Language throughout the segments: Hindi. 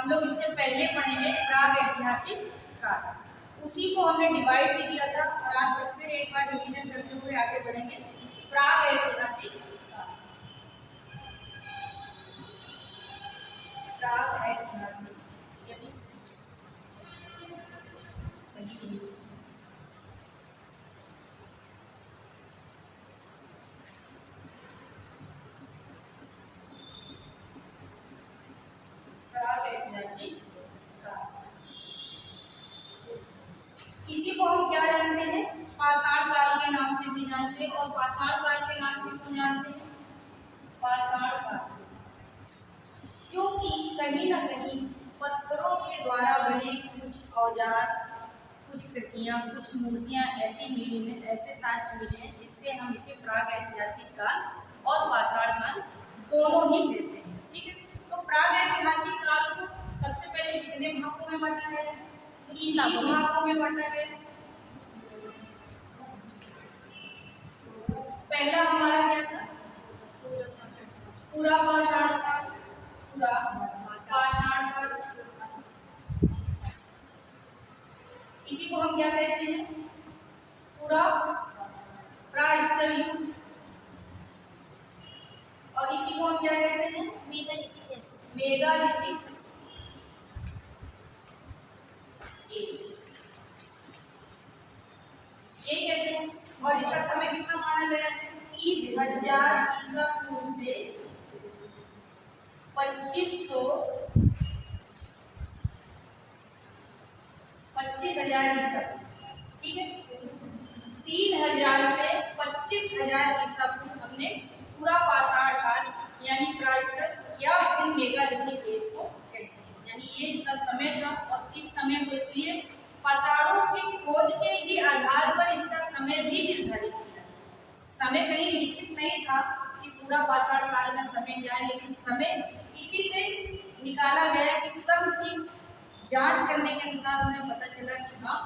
हम लोग इससे पहले पढ़ेंगे प्राग ऐतिहासिक काल। उसी को हमने डिवाइड भी किया था और आज से फिर एक बार रिवीजन करते हुए आगे बढ़ेंगे। प्राग ऐतिहासिक काल, प्राग ऐतिहासिक यानी इसी को हम क्या जानते हैं, पाषाण काल के नाम से भी जानते हैं। और पाषाण काल के नाम से क्यों जानते हैं, पाषाण काल क्योंकि कहीं ना कहीं पत्थरों के द्वारा बने कुछ औजार, कुछ कृतियां, कुछ मूर्तियां ऐसी मिली हैं, ऐसे साक्ष्य मिले हैं जिससे हम इसे प्राग ऐतिहासिक काल और पाषाण काल दोनों ही कहते हैं। ठीक है, तो प्राग ऐतिहासिक काल को सबसे पहले कितने भागों में बांटा गया है, 3 भागों में बांटा गया है। पहला हमारा क्या था, पूरा पाषाण काल, पूरा पाषाण काल, इसी को हम क्या कहते हैं, पूरा प्रास्तर युग। और इसी को हम क्या कहते हैं, मेगालिथिक ये कहते हैं। और इसका समय कितना माना गया है, 30,000 ईसा पूर्व से 25,000 ईसा। ठीक है, 3,000 से 25,000 ईसा पूर्व हमने पूरा पाषाण काल यानी प्रायस्तर या फिर मेगालिथिक एज को कहते हैं। यानी ये इसका समय था और इस समय को इसलिए पाषाणों की खोज के ही आधार पर इसका समय भी निर्धारित किया। समय कहीं लिखित नहीं था कि पूरा पाषाण काल का समय क्या है, लेकिन समय इसी से निकाला गया कि सब की जांच करने के अनुसार हमें पता चला कि हाँ,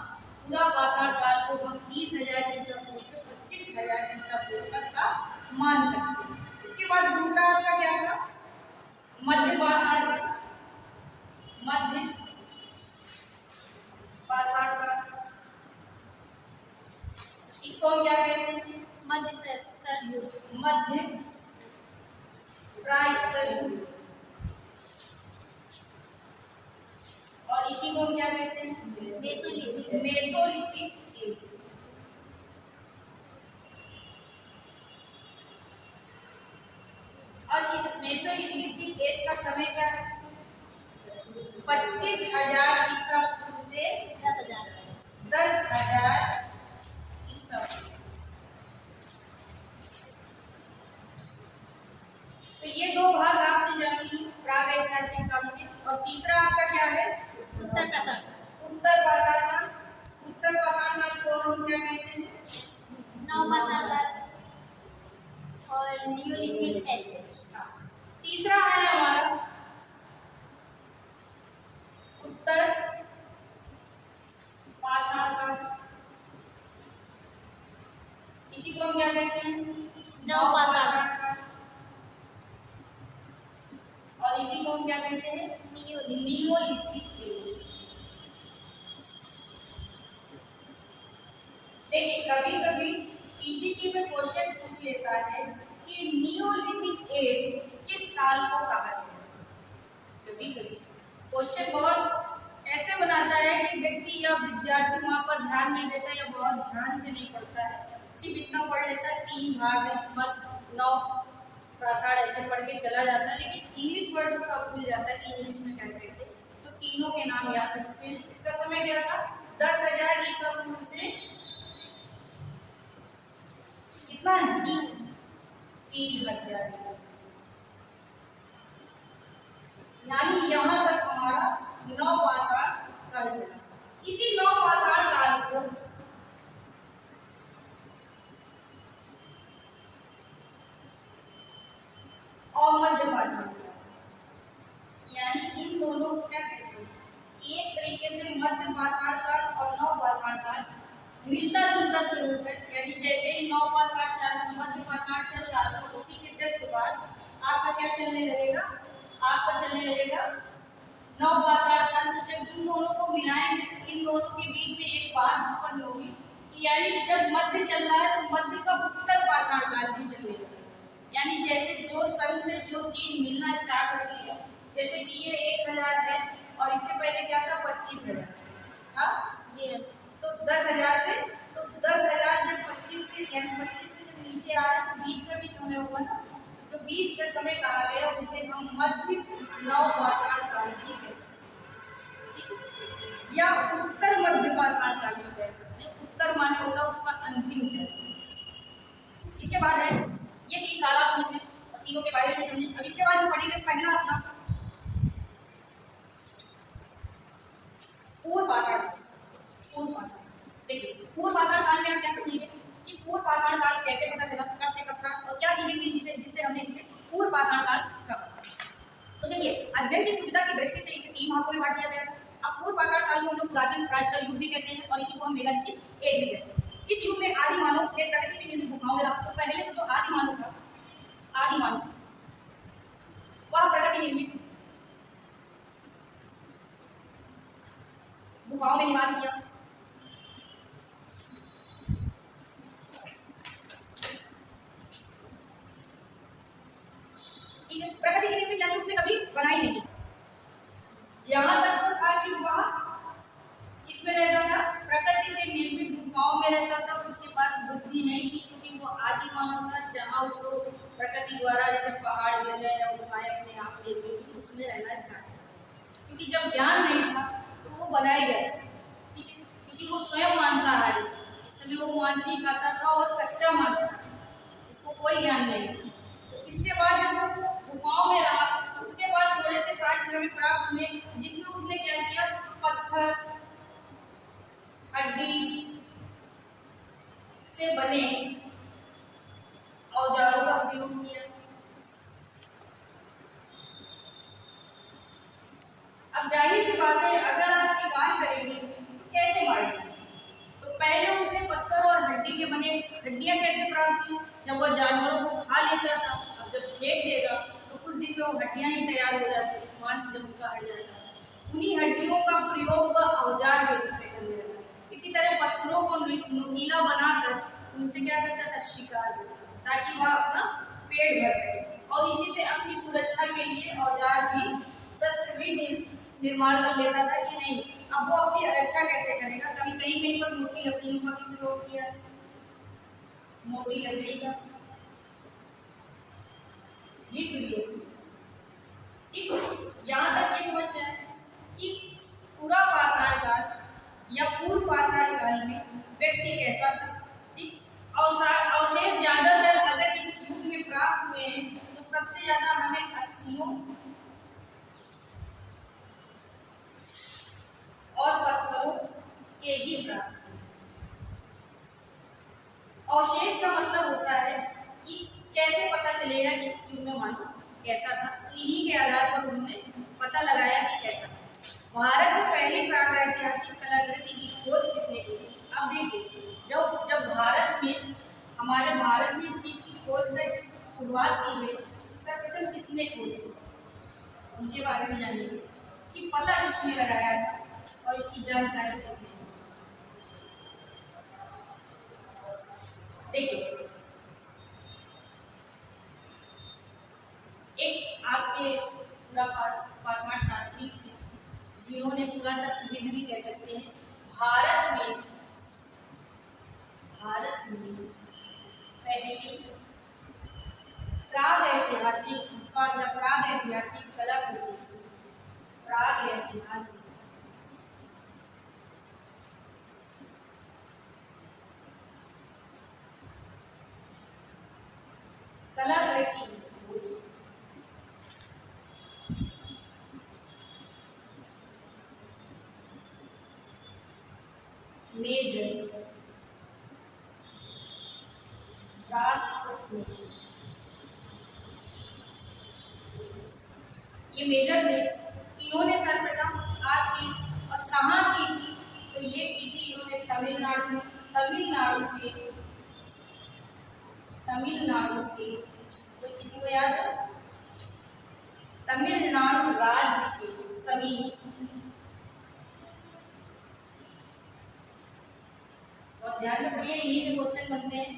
पूरा पाषाण काल को हम 30,000 ईसा पूर्व से 25,000 ईसा पूर्व तक का मान सकते हैं। इसके बाद दूसरा आपका क्या था, मध्य पाषाण काल, मध्य पाषाण काल, इसको हम क्या कहते हैं, मध्य प्रस्तर युग, मध्य प्रायस्तर युग। और इसी को हम क्या कहते हैं, मेसोलिथिक, मेसोलिथिक एज। और इस मेसोलिथिक एज का समय क्या है, 25,000 ईसा पूर्व से 10,000 ईसा पूर्व। तो ये दो भाग आपने जान ली प्राग ऐतिहासिक काल के। और तीसरा आपका क्या है, उत्तर पाषाण, उत्तर पाषाण काल। उत्तर पाषाण काल को हम क्या कहते हैं, नवपाषाण काल और नियोलिथिक एज। तीसरा है हमारा उत्तर पाषाण काल, इसी को हम क्या कहते हैं, नवपाषाण काल। और इसी को हम क्या कहते हैं, नियोलिथिक एज। देखिए कभी कभी टीजीटी में क्वेश्चन पूछ लेता है कि नियोलिथिक एज किस काल को कहा जाता है। कभी कभी क्वेश्चन बहुत ऐसे बनाता है कि व्यक्ति या विद्यार्थी वहाँ पर ध्यान नहीं देता या बहुत ध्यान से नहीं पढ़ता है, सिर्फ इतना पढ़ लेता है 3 भाग है, मत 9 पाषाण ऐसे पढ़ के चला जाता है, लेकिन इंग्लिश वर्ड उसका भूल जाता है कि इंग्लिश में क्या कहते हैं। तो तीनों के नाम याद रखते हैं। इसका समय क्या था, 10,000 ईसा पूर्व से कितना है, 3,000। यानी यहाँ तक हमारा नवपाषाण काल चला। इसी नवपाषाण काल को और मध्य पाषाण काल, यानी इन दोनों को क्या कहते हैं, एक तरीके से मध्य पाषाण काल और नवपाषाण काल मिलता जुलता स्वरूप है। यानी जैसे ही नवपाषाण काल मध्य पाषाण चल रहा था, उसी के जस्ट बाद आपका क्या चलने लगेगा, आपका चलने लगेगा नवपाषाण काल, तो जब इन दोनों को मिलाएंगे तो इन दोनों के बीच में एक बात उत्पन्न होगी कि यानी जब मध्य चल रहा है तो मध्य का उत्तर पाषाण काल भी चलने लगा। यानी जैसे जो सन से जो चीज मिलना स्टार्ट होती है, जैसे कि ये 1000 है और इससे पहले क्या था 25,000। हाँ जी मैम। तो 10,000 से, तो 10,000 जब 25 से, यानी 25 से जब नीचे आ रहा है तो बीच का भी समय होगा ना, तो जो बीच का समय कहा गया उसे हम मध्य नवपाषाण काल भी कह सकते हैं, या उत्तर मध्य पाषाण काल भी कह सकते हैं। उत्तर माने होता है उसका अंतिम चरण। इसके बाद है ये तीन काल आप समझ लें और तीनों के बारे में समझें। अब इसके बाद हम पढ़ेंगे पहला अपना पूर्व पाषाण। पूर्व पाषाण, देखिए पूर्व पाषाण काल में हम क्या समझेंगे कि पूर्व पाषाण काल कैसे पता चला, कब से कब था और क्या चीजें मिली जिससे हमने इसे पूर्व पाषाण काल कहा। तो देखिए अध्ययन की सुविधा की दृष्टि से इसे तीन भागों में बांट दिया गया है। अब पूर्व पाषाण काल को हम लोग पुरातन प्राचीन युग भी कहते हैं और इसी को हम मेगालिथिक एज भी कहते हैं। इस युग में आदि मानव ने प्रकृति में निर्मित गुफाओं में रहा। तो पहले से जो आदि मानव था, आदि मानव वह प्रकृति निर्मित गुफाओं में निवास किया। ठीक है, प्रकृति की निर्मित यानी उसने कभी बनाई नहीं। यहाँ तक तो था कि वह इसमें रहता था, प्रकृति से निर्मित गुफाओं में रहता था। उसके पास बुद्धि नहीं थी क्योंकि वो आदि मानव था, जहाँ उसको प्रकृति द्वारा जैसे पहाड़ गिर गए या गुफाएं अपने आप गिर गई तो उसमें रहना स्टार्ट किया। क्योंकि जब ज्ञान नहीं था तो वो बनाया गया, ठीक है, क्योंकि वो स्वयं मांसाहारी था। इस समय वो मांस ही खाता था और कच्चा मांस खाता था, उसको कोई ज्ञान नहीं। तो इसके बाद जब वो गुफाओं में रहा, उसके बाद थोड़े से साक्ष्य हमें प्राप्त हुए जिसमें उसने क्या किया, पत्थर हड्डी से बने औजारों का उपयोग किया। अब जाहिर सी बात है अगर आप शिकार करेंगे तो कैसे मारेंगे, तो पहले उसने पत्थर और हड्डी के बने, हड्डियां कैसे प्राप्त की, जब वह जानवरों को खा लेता था। अब जब फेंक देगा तो कुछ दिन में वो हड्डियां ही तैयार हो जाती, मांस जब उनका हट जाता है। उन्हीं हड्डियों का प्रयोग वह औजार के रूप में करने लगा। इसी तरह पत्थरों को नुकीला बनाकर उनसे क्या करता था, शिकार करता, ताकि वह अपना पेट भर सके और इसी से अपनी सुरक्षा के लिए औजार भी, शस्त्र भी निर्माण कर लेता था कि नहीं। अब वो अपनी रक्षा कैसे करेगा, कभी कहीं कहीं पर मोटी लकड़ियों का भी प्रयोग किया, मोटी लकड़ी का भी प्रयोग। ठीक, यहाँ तक ये समझ में आया कि पूरा पाषाण काल या पूर्व पाषाण काल में व्यक्ति कैसा था। ठीक, अवशेष ज्यादातर अगर इस युग में प्राप्त हुए हैं तो सबसे ज्यादा हमें अस्थियों और पत्थरों के ही प्राप्त हुए। अवशेष का मतलब होता है कि कैसे पता चलेगा कि इस युग में मानव कैसा था, तो इन्हीं के आधार पर उन्होंने पता लगाया कि कैसा था। भारत में पहली प्रागैतिहासिक कलाकृति की खोज किसने की थी। अब देखिए जब भारत में, हमारे भारत में इस चीज की खोज का शुरुआत की गई तो सर्वप्रथम किसने खोज की, उनके बारे में जानिए कि पता किसने लगाया था और इसकी जानकारी किसने। देखिए एक आपके पूरा पाषाण तात्विक थे जिन्होंने पुरातत्वविद भी कह सकते हैं, भारत में पहली प्रागैतिहासिक गुफा या प्रागैतिहासिक कलाकृति, प्रागैतिहासिक कलाकृति मेजर राष्ट्रकूट, ये मेजर थे। इन्होंने सर्वप्रथम बात की और कहाँ की थी, तो ये की थी इन्होंने तमिलनाडु में। तमिलनाडु के कोई किसी को याद है, तमिलनाडु राज्य के समीप ध्यान से पढ़िए, यहीं से क्वेश्चन बनते हैं।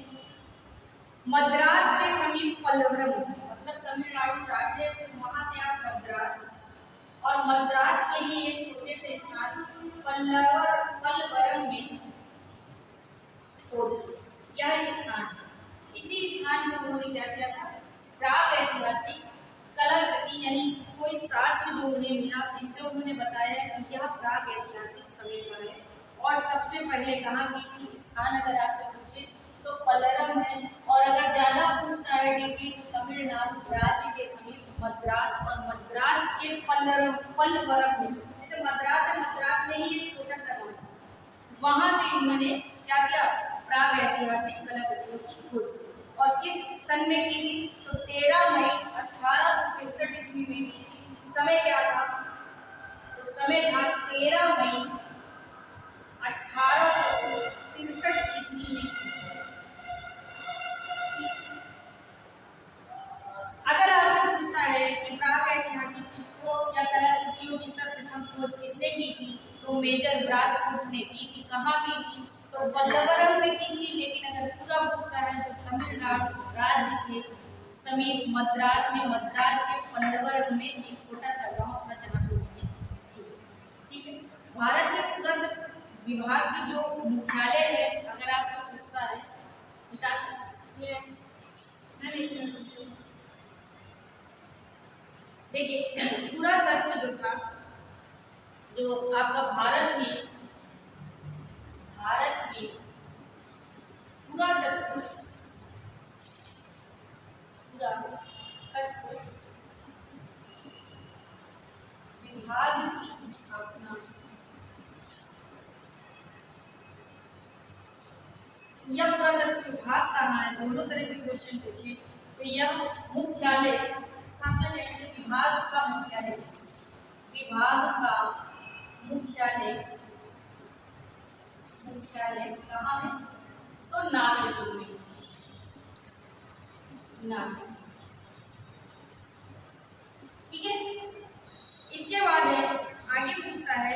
मद्रास के समीप पल्लवरम, मतलब तमिलनाडु राज्य, फिर वहां से आप मद्रास, और मद्रास के ही एक छोटे से स्थान पल्लवरम में खोज, यह स्थान, इसी स्थान में उन्होंने क्या किया था, प्राग ऐतिहासिक कलाकृति यानी कोई साक्ष्य जो उन्हें मिला जिससे उन्होंने बताया कि यह प्राग ऐतिहासिक समय का है। और सबसे पहले कहाँ की थी, स्थान अगर आपसे पूछे तो पल्लवरम है, और अगर ज्यादा पूछता है डीपली तो तमिलनाडु राज्य के समीप मद्रास, और मद्रास के पल्लवरम, जैसे मद्रास है, मद्रास में ही एक छोटा सा गाँव, वहां से उन्होंने क्या किया, प्राग ऐतिहासिक कलाकृतियों की खोज। और किस सन में की थी, तो 13 मई 1863 ईस्वी में की थी। समय क्या था, तो समय था 13 मई 1863 ईस्वी में। अगर आपसे पूछता है कि प्राग ऐतिहासिक चित्रों या कलाकृतियों की सर्वप्रथम खोज किसने की थी, तो मेजर ब्रासफुट ने की थी। कहाँ की थी, तो पल्लवरम में की थी, लेकिन अगर पूरा पूछता है तो तमिलनाडु राज्य के समीप मद्रास में, मद्रास के पल्लवरम में एक छोटा सा गांव था जहाँ पे उन्होंने की। ठीक है, भारत के पुरातत्व विभाग की जो मुख्यालय है, अगर आपसे पूछता है, बता जी मैम एक मिनट। देखिए, पुरातत्व जो था, जो आपका भारत में पुरातत्व विभाग की स्थापना, यह पुरातत्व विभाग कहाँ है, दोनों तरह से क्वेश्चन पूछे तो यह मुख्यालय स्थापना जैसे विभाग का मुख्यालय, विभाग का मुख्यालय कहाँ है, तो नागपुर में, नागपुर। ठीक है, इसके बाद है, आगे पूछता है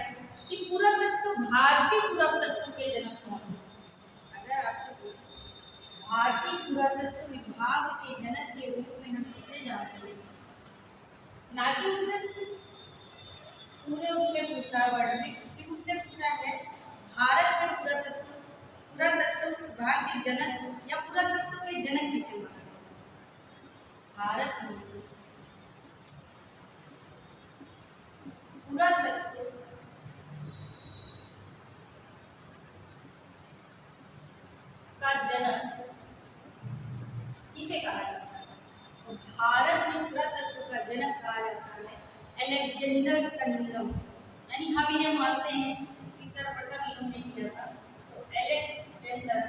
कि पुरातत्व, भारतीय पुरातत्व के जनक कौन है। अगर आपसे पूछे भारतीय पुरातत्व विभाग के जनक के रूप में हम किसे जानते हैं, ना कि उसने पूरे उसमें पूछा वर्ड में, सिर्फ उसने पूछा है भारत के पुरातत्व विभाग के जनक या पुरातत्व के जनक किसे माना। भारत में पुरातत्व का जनक किसे कहा जाता है, तो भारत में पुरातत्व का जनक कहा जाता है अलेक्जेंडर कनिंघम, यानी हम इन्हें मानते हैं कि सर्वप्रथम इन्होंने किया था, तो अलेक्जेंडर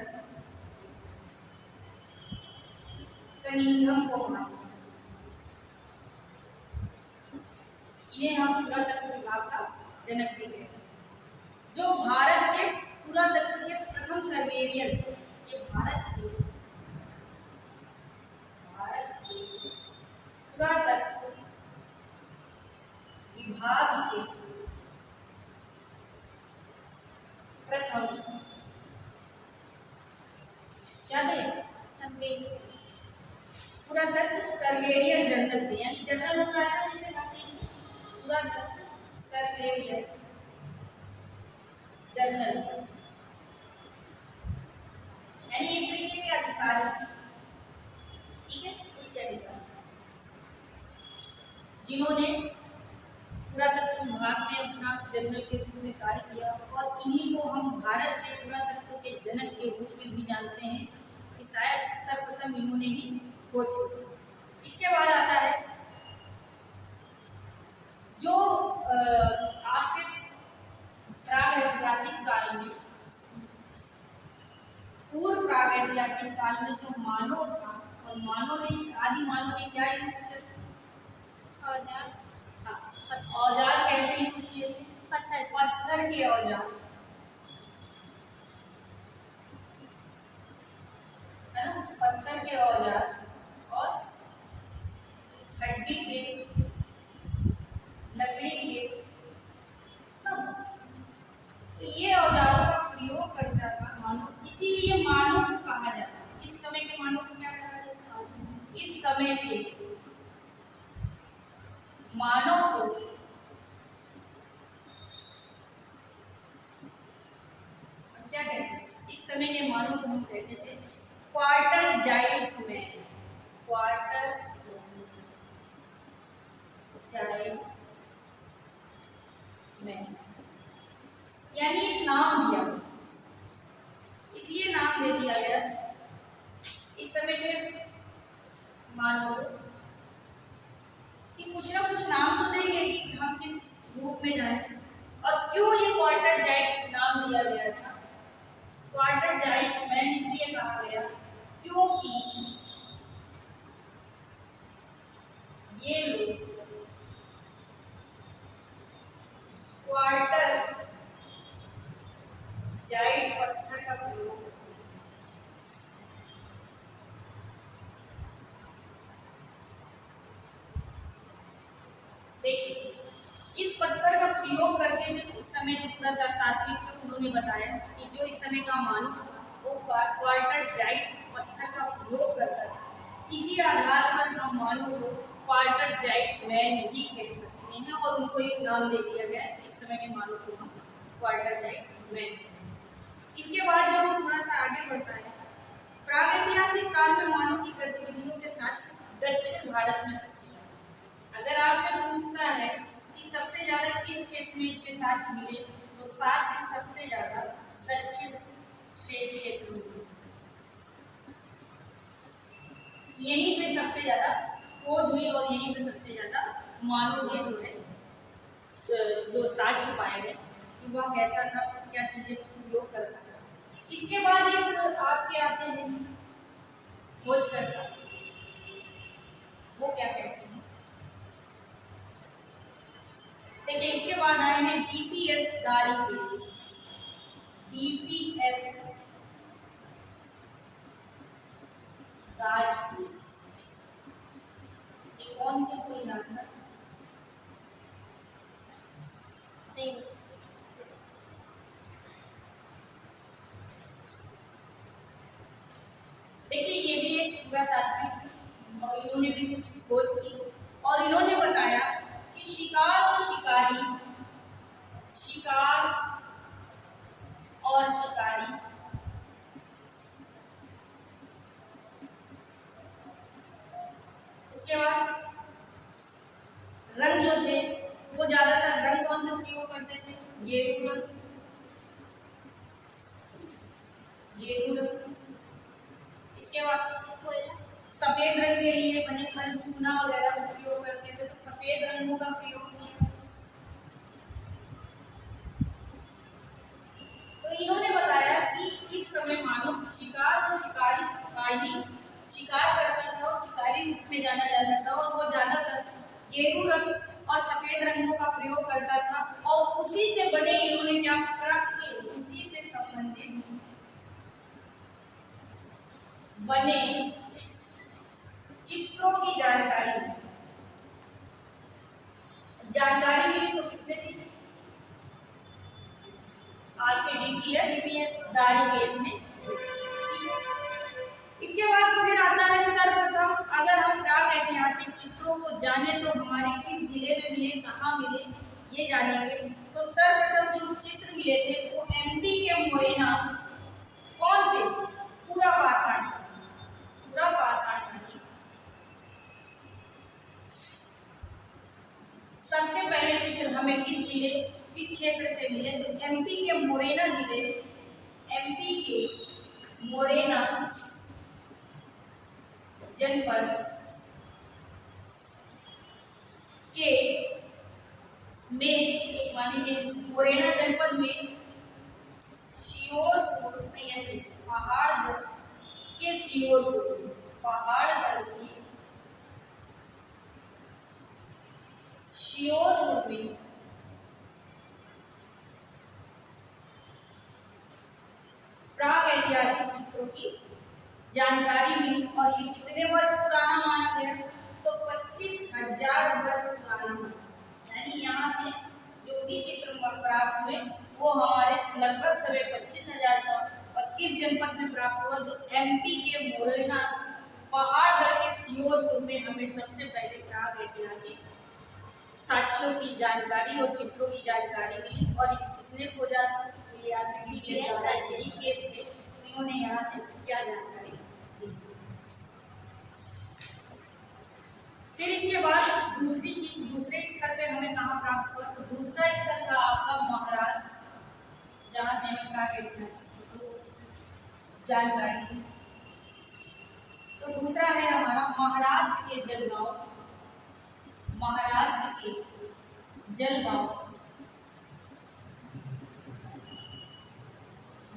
कनिंघम को मानते हैं। इन्हें हम पुरातत्व विभाग का जनक भी कहते हैं, जो भारत के पुरातत्व के प्रथम सर्वेरियन, ये भारत के पुरातत्व विभाग के प्रथम क्या थे, पुरातत्व सर्वेरियन जनरल थे, यानी जनरल होता है ना, जैसे पुरातत्व सर्वेरियन जनरल, यानी एक तरीके के अधिकारी, ठीक है, उच्च अधिकारी, जिन्होंने पुरातत्व विभाग में अपना जनरल के रूप में कार्य किया, और इन्हीं को हम भारत के पुरातत्व के जनक के रूप में भी जानते हैं कि शायद सर्वप्रथम इन्होंने ही खोज की। इसके बाद आता है जो आपके प्राग ऐतिहासिक काल में, पूर्व प्राग ऐतिहासिक काल में जो मानव था, और मानव ने, आदि मानव ने क्या यूज किया, औजार कैसे यूज किए थे, पत्थर के औजार, है ना, पत्थर के औजार और हड्डी के, लकड़ी के, तो ये औजारों का प्रयोग करता था मानव। इसी इस समय के मानव को क्या कहते हैं, इस समय के मानव को हम कहते थे quarter giant man. Quarter giant man यानी एक नाम दिया, इसलिए नाम दे दिया गया इस समय के मानव को कि कुछ ना कुछ नाम तो देंगे कि हम किस ग्रुप में जाएं। और क्यों ये क्वार्टर जाइंट नाम दिया गया था? क्वार्टर जाइंट मैन इसलिए कहा गया क्योंकि ये लोग क्वार्टर जाइंट पत्थर का प्रयोग देखिए, इस पत्थर का प्रयोग करते हुए उस समय जो पुरातात्विक उन्होंने बताया कि जो इस समय का मानव था वो क्वार्टर जाइंट पत्थर का प्रयोग करता था। इसी आधार पर हम मानव को क्वार्टर जाइंट मैन ही कह सकते हैं और उनको एक नाम दे दिया गया इस समय के मानव को हम क्वार्टर जाइंट मैन। इसके बाद जब वो थोड़ा सा आगे बढ़ता है, प्रागैतिहासिक काल में मानव की गतिविधियों के साथ दक्षिण भारत में सबसे ज्यादा, अगर आपसे पूछता है कि सबसे ज्यादा किस क्षेत्र में इसके साक्ष्य मिले, तो साक्ष्य सबसे ज्यादा दक्षिण क्षेत्र में, यहीं से सबसे ज्यादा खोज हुई और यहीं पे सबसे ज्यादा मानव के जो है जो साक्ष्य पाए गए कि वह कैसा था, क्या चीजें उपयोग करता था। इसके बाद एक आपके आते हैं खोजकर्ता, वो क्या कहते हैं? देखिए, इसके बाद आए हैं डीपीएस दारिकेस। डीपीएस दारिकेस ये कौन थे, कोई जानता नहीं? देखिए, ये भी एक पुरातात्विक और इन्होंने भी कुछ खोज की और इन्होंने बताया कि शिकार और शिकारी उसके बाद रंग जो थे वो ज्यादातर रंग कौन से प्रयोग करते थे? गेरू रंग। इसके बाद सफेद रंग के लिए बने खड़े चूना वगैरह उपयोग करते थे, तो सफेद रंगों का प्रयोग किया। तो इन्होंने बताया कि इस समय मानव शिकार और शिकारी था ही, शिकार करता था और शिकारी रूप में जाना जाता था और वो ज्यादातर गेरू रंग और सफेद रंगों का प्रयोग करता था और उसी से बने इन्होंने क्या प्राप्त किए, उसी से संबंधित बने चित्रों की जानकारी मिली। तो किसने दी? आपके डीपीएस दारिकेस ने। इसके बाद फिर आता है सर्वप्रथम, अगर हम प्राग ऐतिहासिक चित्रों को जाने तो हमारे किस जिले में मिले, कहाँ मिले, ये जानेंगे। तो सर्वप्रथम जो चित्र मिले थे वो एमपी के मोरेना, कौन से? पूरा पाषाण सबसे पहले चित्र हमें किस क्षेत्र से मिले? तो एमपी के मोरेना जिले, एमपी के मोरेना जनपद के में, मान लीजिए मोरेना जनपद में शियोरपुर में, ऐसे पहाड़गढ़ के शियोरपुर, पहाड़गढ़ की शियोरपुर में प्राग ऐतिहासिक चित्रों की जानकारी मिली। और ये कितने वर्ष पुराना माना गया? तो 25,000 वर्ष पुराना। यानी यहाँ से जो भी चित्र प्राप्त हुए वो हमारे लगभग सभी 25,000 था। और किस जनपद में प्राप्त हुआ? तो एमपी के मोरेना पहाड़गढ़ के सियोरपुर में हमें सबसे पहले प्राग ऐतिहासिक साक्ष्यों की जानकारी और चित्रों की जानकारी मिली और किसने खोजा? ये आपके DPS थे, इन्होंने यहाँ से क्या जानकारी दी। फिर इसके बाद दूसरी चीज, दूसरे स्तर पे हमें कहाँ प्राप्त हुआ? तो दूसरा स्थल था आपका महाराष्ट्र, जहाँ से हमें प्राग ऐतिहासिक जानकारी दी। तो दूसरा है हमारा महाराष्ट्र के जलगांव, महाराष्ट्र के जलगांव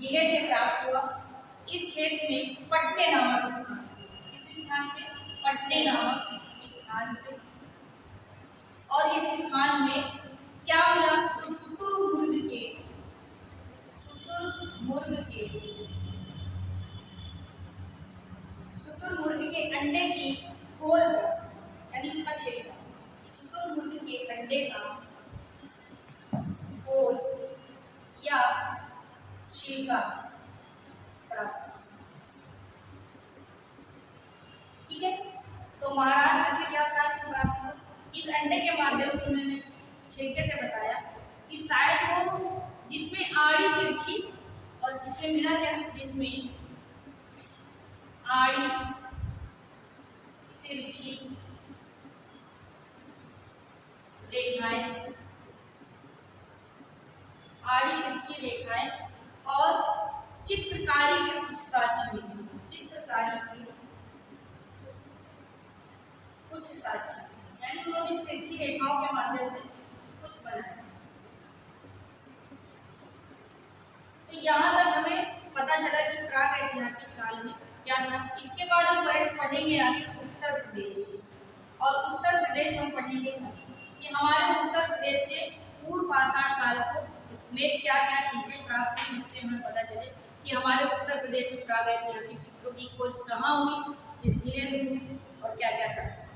जिले से प्राप्त हुआ। इस क्षेत्र में पटने नामक स्थान से, इस स्थान से पटने नामक स्थान से, और इस स्थान में क्या मिला? तो शुतुरमुर्ग के अंडे की खोल, यानी उसका छिलका, शुतुरमुर्ग के अंडे का खोल या छिलका प्राप्त। ठीक है, तो महाराष्ट्र से क्या साक्ष्य प्राप्त हुआ? इस अंडे के माध्यम से उन्होंने छिलके से बताया कि शायद वो जिसमें आड़ी तिरछी, और इसमें मिला क्या? जिसमें आड़ी तिरछी रेखाएं, आड़ी तिरछी रेखाएं और चित्रकारी के कुछ साक्ष्य, चित्रकारी के कुछ साक्ष्य, यानी उन्होंने तिरछी रेखाओं के माध्यम से कुछ बनाया। तो यहाँ तक हमें पता चला कि प्राग ऐतिहासिक काल में क्या था। इसके बाद हम पढ़ेंगे आगे उत्तर प्रदेश, और उत्तर प्रदेश हम पढ़ेंगे कि हमारे उत्तर प्रदेश से पूर्व पाषाण काल को में क्या क्या चीजें प्राप्त हुई, जिससे हमें पता चले कि हमारे उत्तर प्रदेश में प्राग ऐतिहासिक चित्रों की खोज कहाँ हुई, किस जिले में हुई और क्या क्या साक्ष्य।